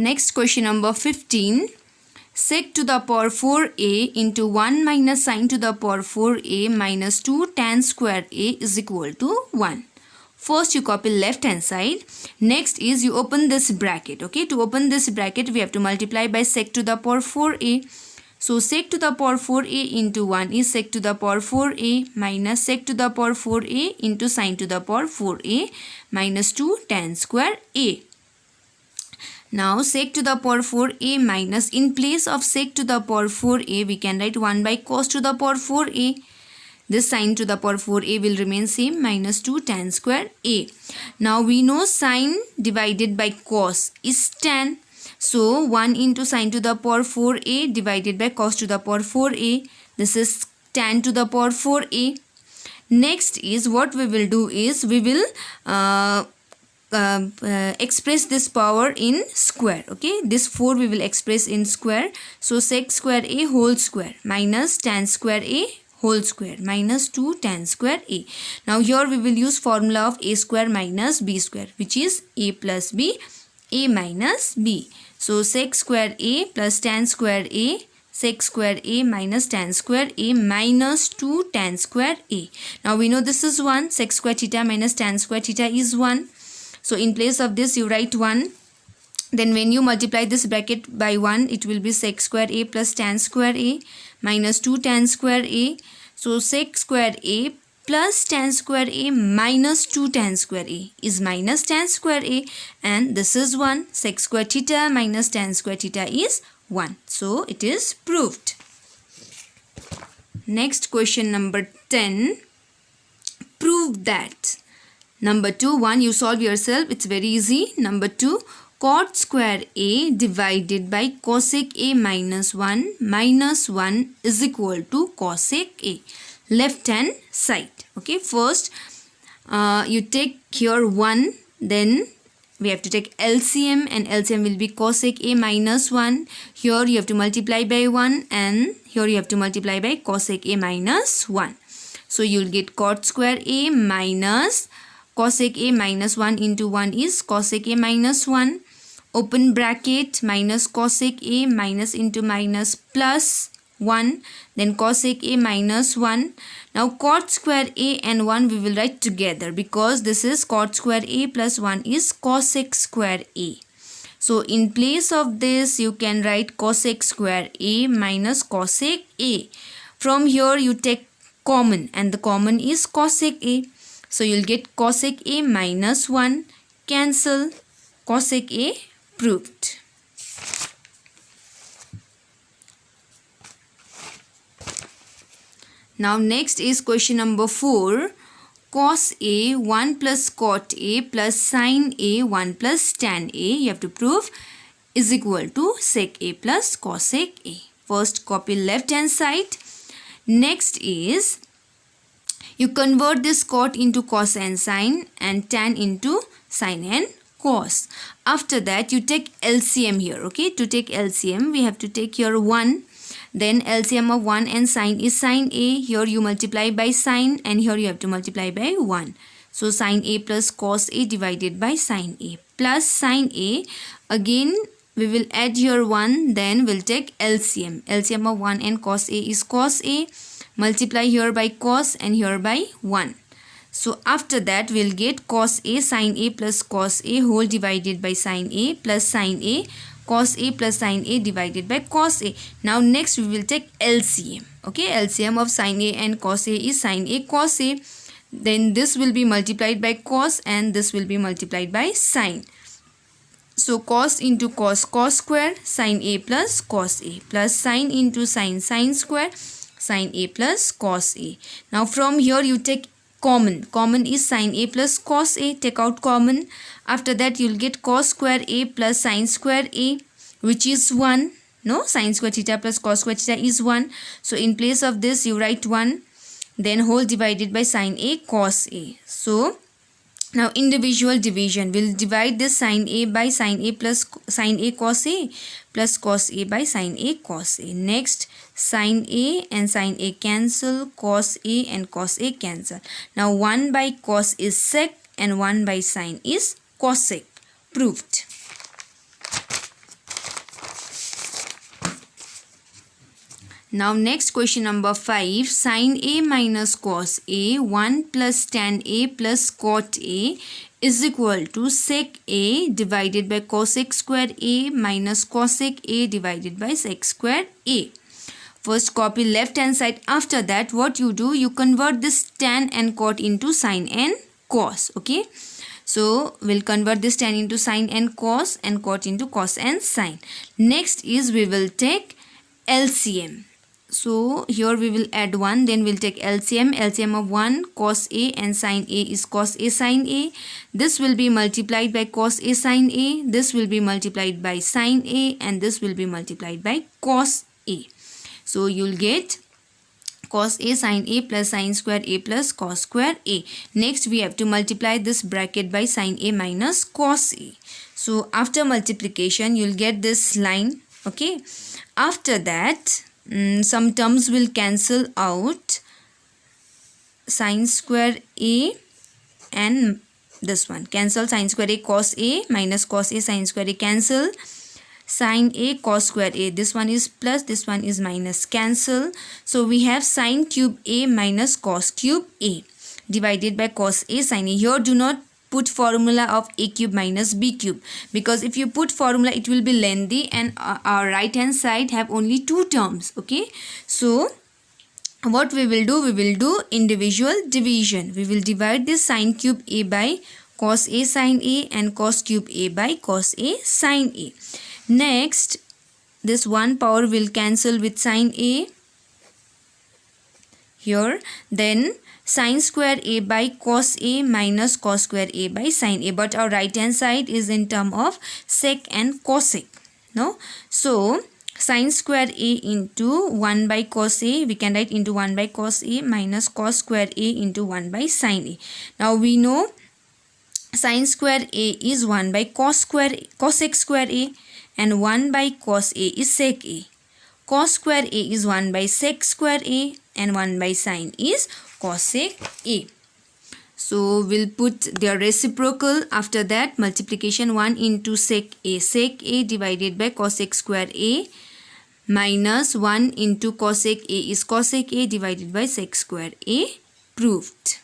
Next question number 15. Sec to the power 4a into 1 minus sine to the power 4a minus 2 tan square a is equal to 1. First you copy left hand side. Next is you open this bracket. Okay, to open this bracket we have to multiply by sec to the power 4a. So sec to the power 4a into 1 is sec to the power 4a minus sec to the power 4a into sine to the power 4a minus 2 tan square a. Now sec to the power 4a minus, in place of sec to the power 4a we can write 1 by cos to the power 4a. This sine to the power 4a will remain same, minus 2 tan square a. Now we know sine divided by cos is tan. So 1 into sine to the power 4a divided by cos to the power 4a. This is tan to the power 4a. Next is what we will do is we will express this power in square. Okay, this 4 we will express in square. So sec square a whole square minus tan square a whole square minus 2 tan square a. Now here we will use formula of a square minus b square, which is a plus b, a minus b. So sec square a plus tan square a, sec square a minus tan square a minus 2 tan square a. Now we know this is 1. Sec square theta minus tan square theta is 1. So in place of this you write 1. Then when you multiply this bracket by 1, it will be sec square a plus tan square a minus 2 tan square a. So sec square a plus tan square a minus 2 tan square a is minus tan square a, and this is 1. Sec square theta minus tan square theta is 1. So it is proved. Next question number 10. Prove that. Number 2, 1 you solve yourself, it's very easy. Number 2, cot square a divided by cosec a minus 1 is equal to cosec a. Left hand side. Okay, first you take here 1, then we have to take LCM, and LCM will be cosec a minus 1. Here you have to multiply by 1, and here you have to multiply by cosec a minus 1. So you will get cot square a minus cosec a minus 1 into 1 is cosec a minus 1. Open bracket minus cosec a minus into minus plus 1. Then cosec a minus 1. Now cot square a and 1 we will write together, because this is cot square a plus 1 is cosec square a. So in place of this you can write cosec square a minus cosec a. From here you take common, and the common is cosec a. So you'll get cosec a minus 1, cancel, cosec a proved. Now next is question number 4. Cos a 1 plus cot a plus sin a 1 plus tan a, you have to prove, is equal to sec a plus cosec a. First copy left hand side. Next is you convert this cot into cos and sin, and tan into sin and cos. After that you take LCM here. Okay, to take LCM we have to take here 1. Then LCM of 1 and sin is sin a. Here you multiply by sin, and here you have to multiply by 1. So sin a plus cos a divided by sin a plus sin a. Again we will add here 1. Then we'll take LCM. LCM of 1 and cos a is cos a. Multiply here by cos and here by 1. So after that we'll get cos a sin a plus cos a whole divided by sin a plus sin a, cos a plus sin a divided by cos a. Now next we will take LCM. Okay, LCM of sin a and cos a is sin a cos a. Then this will be multiplied by cos, and this will be multiplied by sin. So cos into cos, cos square, sin a plus cos a, plus sin into sin, sin square, sin a plus cos a. Now from here you take common. Common is sin a plus cos a. Take out common. After that you'll get cos square a plus sin square a, which is 1. No, sin square theta plus cos square theta is 1. So in place of this you write 1. Then whole divided by sin a cos a. So now individual division, we'll divide this sin a by sin a plus sin a cos a plus cos a by sin a cos a. Next sin a and sin a cancel, cos a and cos a cancel. Now 1 by cos is sec and 1 by sin is cosec. Proved. Now next question number 5. Sin A minus cos A 1 plus tan A plus cot A is equal to sec A divided by cosec square A minus cosec A divided by sec square A. First copy left hand side. After that what you do, you convert this tan and cot into sin and cos. Okay. So we'll convert this tan into sin and cos and cot into cos and sin. Next is we will take LCM. So here we will add 1, then we'll take LCM. LCM of 1 cos A and sin A is cos A sin A. This will be multiplied by cos A sin A. This will be multiplied by sin A, and this will be multiplied by cos A. So you'll get cos A sin A plus sin square A plus cos square A. Next we have to multiply this bracket by sin A minus cos A. So after multiplication you'll get this line. Okay. After that some terms will cancel out. Sin square A and this one cancel. Sin square A cos A minus cos A sin square A cancel. Sin A cos square A, this one is plus, this one is minus, cancel. So we have sin cube A minus cos cube A divided by cos A sin A. Here do not put formula of A cube minus B cube, because if you put formula it will be lengthy and our right hand side have only 2 terms. Okay, so what we will do individual division. We will divide this sin cube A by cos A sin A and cos cube A by cos A sin A. Next, this 1 power will cancel with sin A here. Then sin square A by cos A minus cos square A by sin A. But our right hand side is in term of sec and cosec. No? So, sin square A into 1 by cos A, we can write into 1 by cos A minus cos square A into 1 by sin A. Now we know sin square A is 1 by cosec square A, and 1 by cos A is sec A. Cos square A is 1 by sec square A, and 1 by sin is cosec A. So we'll put their reciprocal. After that multiplication, 1 into sec A divided by cosec square A minus 1 into cosec A is cosec A divided by sec square A. Proved.